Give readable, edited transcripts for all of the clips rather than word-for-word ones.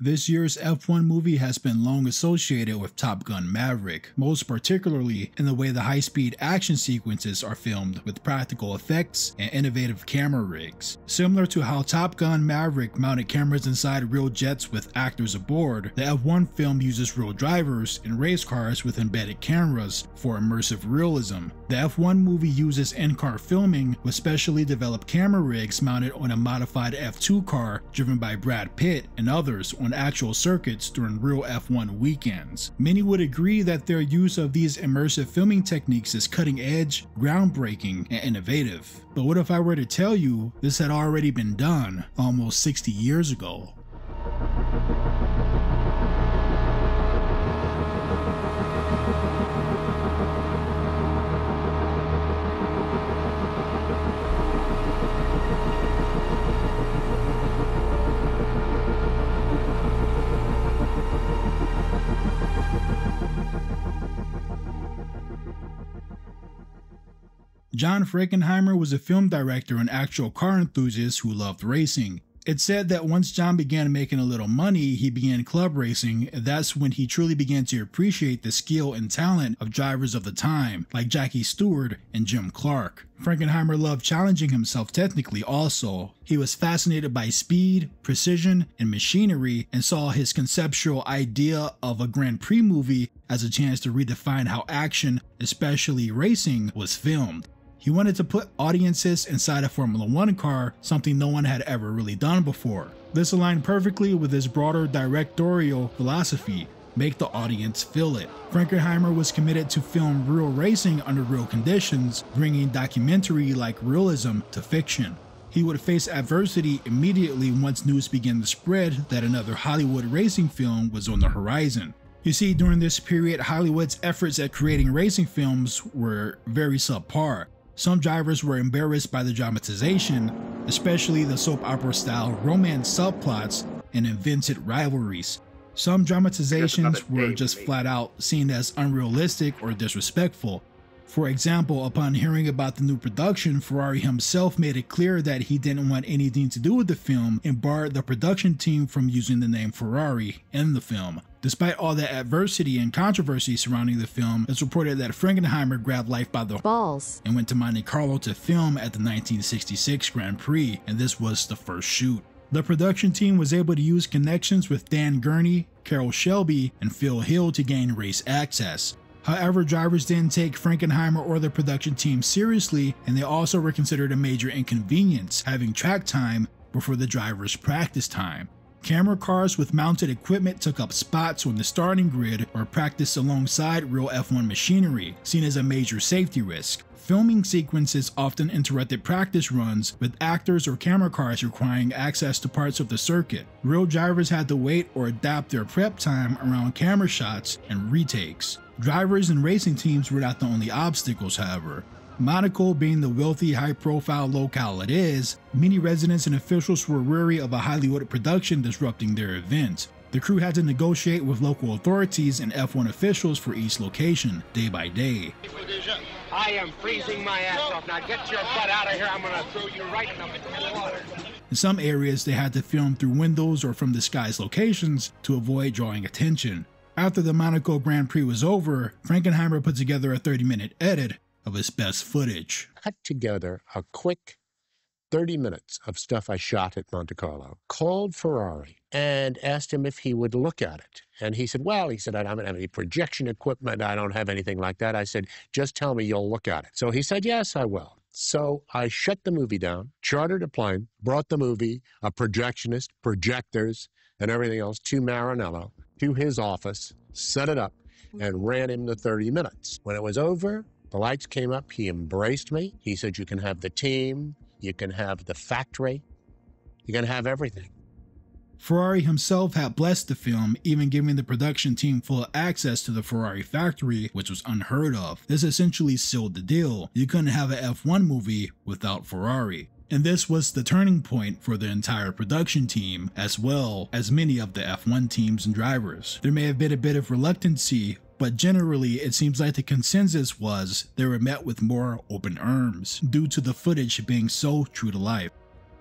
This year's F1 movie has been long associated with Top Gun Maverick, most particularly in the way the high-speed action sequences are filmed with practical effects and innovative camera rigs. Similar to how Top Gun Maverick mounted cameras inside real jets with actors aboard, the F1 film uses real drivers and race cars with embedded cameras for immersive realism. The F1 movie uses in-car filming with specially developed camera rigs mounted on a modified F2 car driven by Brad Pitt and others on actual circuits during real F1 weekends. Many would agree that their use of these immersive filming techniques is cutting edge, groundbreaking, and innovative. But what if I were to tell you this had already been done almost 60 years ago? John Frankenheimer was a film director and actual car enthusiast who loved racing. It's said that once John began making a little money, he began club racing, and that's when he truly began to appreciate the skill and talent of drivers of the time, like Jackie Stewart and Jim Clark. Frankenheimer loved challenging himself technically also. He was fascinated by speed, precision, and machinery, and saw his conceptual idea of a Grand Prix movie as a chance to redefine how action, especially racing, was filmed. He wanted to put audiences inside a Formula 1 car, something no one had ever really done before. This aligned perfectly with his broader directorial philosophy: make the audience feel it. Frankenheimer was committed to film real racing under real conditions, bringing documentary-like realism to fiction. He would face adversity immediately once news began to spread that another Hollywood racing film was on the horizon. You see, during this period, Hollywood's efforts at creating racing films were very subpar. Some drivers were embarrassed by the dramatization, especially the soap opera style romance subplots and invented rivalries. Some dramatizations were just flat out seen as unrealistic or disrespectful. For example, upon hearing about the new production, Ferrari himself made it clear that he didn't want anything to do with the film and barred the production team from using the name Ferrari in the film. Despite all the adversity and controversy surrounding the film, it's reported that Frankenheimer grabbed life by the balls and went to Monte Carlo to film at the 1966 Grand Prix, and this was the first shoot. The production team was able to use connections with Dan Gurney, Carroll Shelby, and Phil Hill to gain race access. However, drivers didn't take Frankenheimer or the production team seriously, and they also were considered a major inconvenience, having track time before the drivers' practice time. Camera cars with mounted equipment took up spots on the starting grid or practiced alongside real F1 machinery, seen as a major safety risk. Filming sequences often interrupted practice runs, with actors or camera cars requiring access to parts of the circuit. Real drivers had to wait or adapt their prep time around camera shots and retakes. Drivers and racing teams were not the only obstacles, however. Monaco being the wealthy, high-profile locale it is, many residents and officials were wary of a Hollywood production disrupting their event. The crew had to negotiate with local authorities and F1 officials for each location, day by day. I am freezing my ass off. Now get your butt out of here. I'm going to throw you right in the water. In some areas, they had to film through windows or from disguised locations to avoid drawing attention. After the Monaco Grand Prix was over, Frankenheimer put together a 30-minute edit of his best footage. Cut together a quick 30 minutes of stuff I shot at Monte Carlo, called Ferrari, and asked him if he would look at it. And he said, well, I don't have any projection equipment. I don't have anything like that. I said, just tell me you'll look at it. So he said, yes, I will. So I shut the movie down, chartered a plane, brought the movie, a projectionist, projectors, and everything else to Maranello, to his office, set it up, and ran him the 30 minutes. When it was over, the lights came up. He embraced me. He said, you can have the team, you can have the factory, you can have everything. Ferrari himself had blessed the film, even giving the production team full access to the Ferrari factory, which was unheard of. This essentially sealed the deal. You couldn't have an F1 movie without Ferrari. And this was the turning point for the entire production team, as well as many of the F1 teams and drivers. There may have been a bit of reluctancy, but generally it seems like the consensus was they were met with more open arms, due to the footage being so true to life.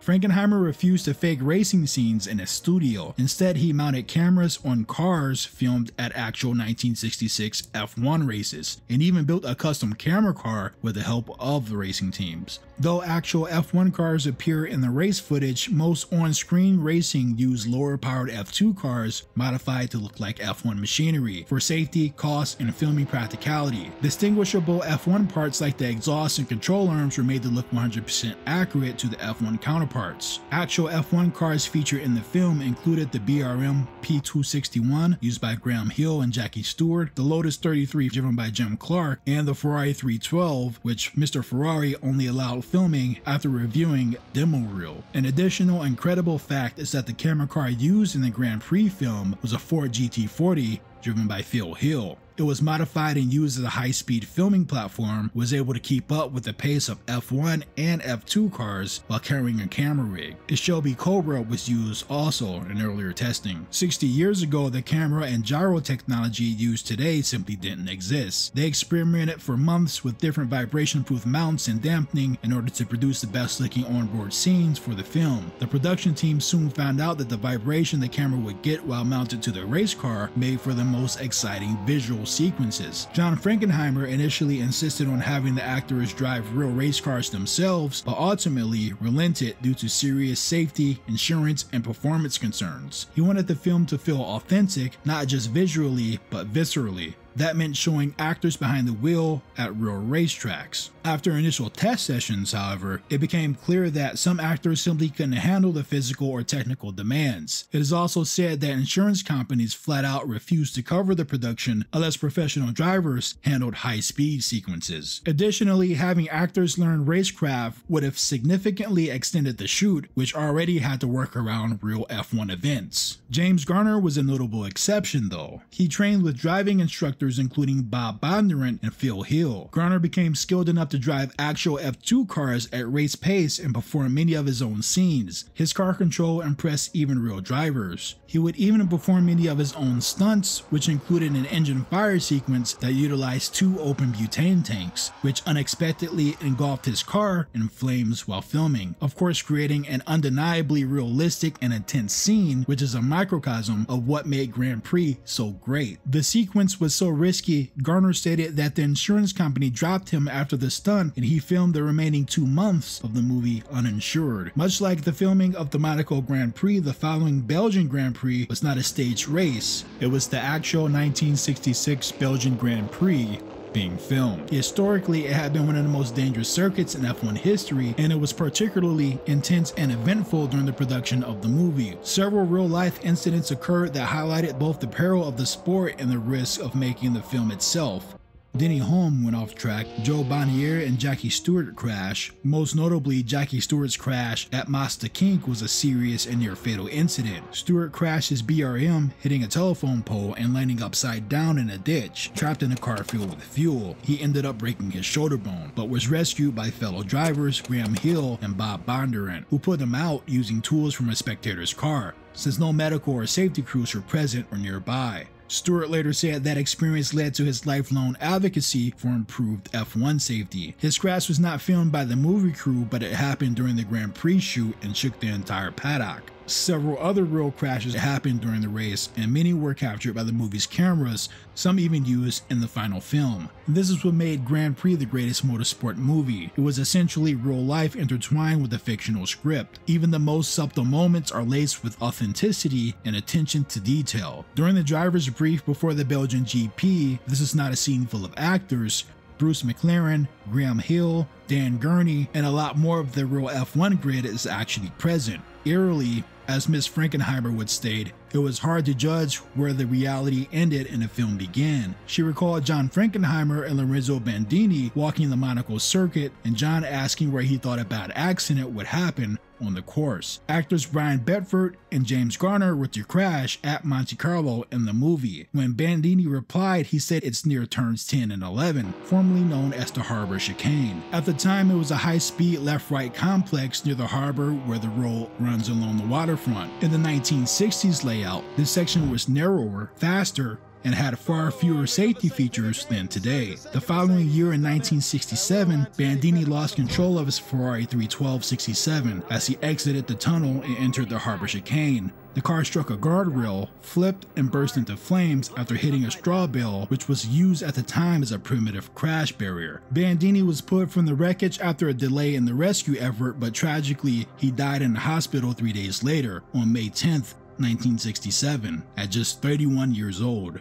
Frankenheimer refused to fake racing scenes in his studio. Instead, he mounted cameras on cars filmed at actual 1966 F1 races, and even built a custom camera car with the help of the racing teams. Though actual F1 cars appear in the race footage, most on-screen racing used lower-powered F2 cars modified to look like F1 machinery for safety, cost, and filming practicality. Distinguishable F1 parts like the exhaust and control arms were made to look 100% accurate to the F1 counterparts. Actual F1 cars featured in the film included the BRM P261 used by Graham Hill and Jackie Stewart, the Lotus 33 driven by Jim Clark, and the Ferrari 312, which Mr. Ferrari only allowed filming after reviewing demo reel. An additional incredible fact is that the camera car used in the Grand Prix film was a Ford GT40 driven by Phil Hill. It was modified and used as a high-speed filming platform, was able to keep up with the pace of F1 and F2 cars while carrying a camera rig. A Shelby Cobra was used also in earlier testing. 60 years ago, the camera and gyro technology used today simply didn't exist. They experimented for months with different vibration-proof mounts and dampening in order to produce the best-looking onboard scenes for the film. The production team soon found out that the vibration the camera would get while mounted to the race car made for the most exciting visual sequences. John Frankenheimer initially insisted on having the actors drive real race cars themselves, but ultimately relented due to serious safety, insurance, and performance concerns. He wanted the film to feel authentic, not just visually, but viscerally. That meant showing actors behind the wheel at real racetracks. After initial test sessions, however, it became clear that some actors simply couldn't handle the physical or technical demands. It is also said that insurance companies flat out refused to cover the production unless professional drivers handled high-speed sequences. Additionally, having actors learn racecraft would have significantly extended the shoot, which already had to work around real F1 events. James Garner was a notable exception, though. He trained with driving instructors including Bob Bondurant and Phil Hill. Garner became skilled enough to drive actual F2 cars at race pace and perform many of his own scenes. His car control impressed even real drivers. He would even perform many of his own stunts, which included an engine fire sequence that utilized 2 open butane tanks, which unexpectedly engulfed his car in flames while filming, of course creating an undeniably realistic and intense scene, which is a microcosm of what made Grand Prix so great. The sequence was so risky, Garner stated that the insurance company dropped him after the stunt and he filmed the remaining 2 months of the movie uninsured. Much like the filming of the Monaco Grand Prix, the following Belgian Grand Prix was not a staged race. It was the actual 1966 Belgian Grand Prix being filmed. Historically, it had been one of the most dangerous circuits in F1 history, and it was particularly intense and eventful during the production of the movie. Several real-life incidents occurred that highlighted both the peril of the sport and the risk of making the film itself. Denny Hulme went off track, Joe Bonnier and Jackie Stewart crashed. Most notably, Jackie Stewart's crash at Mazda Kink was a serious and near-fatal incident. Stewart crashed his BRM, hitting a telephone pole and landing upside down in a ditch, trapped in a car filled with fuel. He ended up breaking his shoulder bone, but was rescued by fellow drivers Graham Hill and Bob Bondurant, who put him out using tools from a spectator's car, since no medical or safety crews were present or nearby. Stewart later said that experience led to his lifelong advocacy for improved F1 safety. His crash was not filmed by the movie crew, but it happened during the Grand Prix shoot and shook the entire paddock. Several other real crashes happened during the race, and many were captured by the movie's cameras, some even used in the final film. This is what made Grand Prix the greatest motorsport movie. It was essentially real life intertwined with a fictional script. Even the most subtle moments are laced with authenticity and attention to detail. During the driver's brief before the Belgian GP, this is not a scene full of actors. Bruce McLaren, Graham Hill, Dan Gurney, and a lot more of the real F1 grid is actually present. Eerily, as Miss Frankenheimer would state, it was hard to judge where the reality ended and the film began. She recalled John Frankenheimer and Lorenzo Bandini walking the Monaco circuit and John asking where he thought a bad accident would happen on the course. Actors Brian Bedford and James Garner were to crash at Monte Carlo in the movie. When Bandini replied, he said it's near turns 10 and 11, formerly known as the Harbor Chicane. At the time, it was a high-speed left-right complex near the harbor where the road runs along the waterfront. In the 1960s layout, this section was narrower, faster, and had far fewer safety features than today. The following year in 1967, Bandini lost control of his Ferrari 312/67 as he exited the tunnel and entered the harbor chicane. The car struck a guardrail, flipped, and burst into flames after hitting a straw bale, which was used at the time as a primitive crash barrier. Bandini was pulled from the wreckage after a delay in the rescue effort, but tragically, he died in the hospital 3 days later, on May 10th, 1967, at just 31 years old.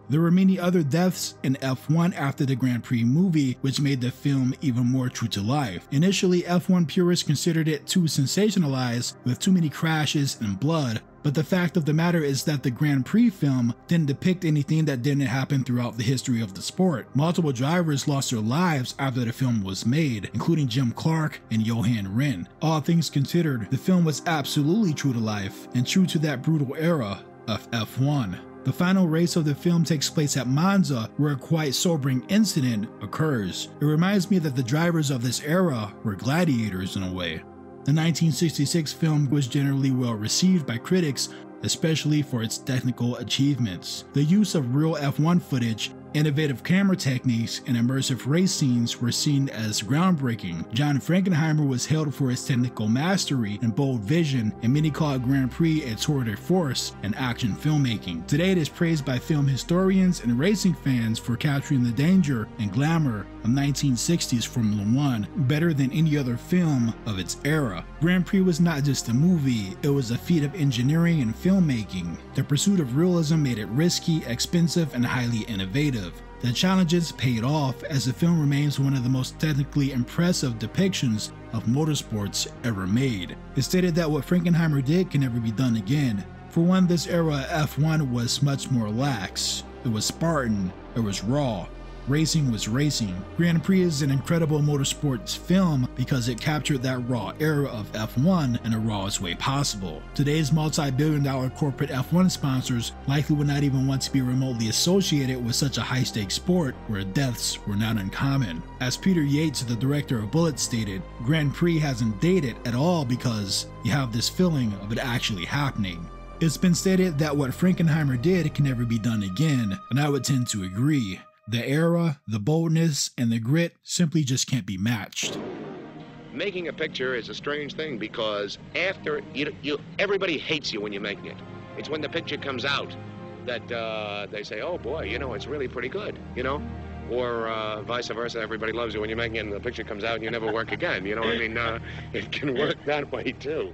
There were many other deaths in F1 after the Grand Prix movie, which made the film even more true to life. Initially, F1 purists considered it too sensationalized, with too many crashes and blood, but the fact of the matter is that the Grand Prix film didn't depict anything that didn't happen throughout the history of the sport. Multiple drivers lost their lives after the film was made, including Jim Clark and Johan Rindt. All things considered, the film was absolutely true to life, and true to that brutal era of F1. The final race of the film takes place at Monza, where a quite sobering incident occurs. It reminds me that the drivers of this era were gladiators in a way. The 1966 film was generally well received by critics, especially for its technical achievements. The use of real F1 footage, innovative camera techniques, and immersive race scenes were seen as groundbreaking. John Frankenheimer was hailed for his technical mastery and bold vision, and many called Grand Prix a tour de force in action filmmaking. Today it is praised by film historians and racing fans for capturing the danger and glamour of 1960s Formula One better than any other film of its era. Grand Prix was not just a movie, it was a feat of engineering and filmmaking. The pursuit of realism made it risky, expensive, and highly innovative. The challenges paid off, as the film remains one of the most technically impressive depictions of motorsports ever made. It's stated that what Frankenheimer did can never be done again. For one, this era of F1 was much more lax. It was Spartan, it was raw. Racing was racing. Grand Prix is an incredible motorsports film because it captured that raw era of F1 in the rawest way possible. Today's multi-billion-dollar corporate F1 sponsors likely would not even want to be remotely associated with such a high-stakes sport where deaths were not uncommon. As Peter Yates, the director of Bullet, stated, Grand Prix hasn't dated at all because you have this feeling of it actually happening. It's been stated that what Frankenheimer did can never be done again, and I would tend to agree. The era, the boldness, and the grit simply just can't be matched. Making a picture is a strange thing because after everybody hates you when you're making it. It's when the picture comes out that they say, oh boy, you know, it's really pretty good, you know? Or vice versa, everybody loves you when you're making it and the picture comes out and you never work again, you know what I mean? It can work that way too.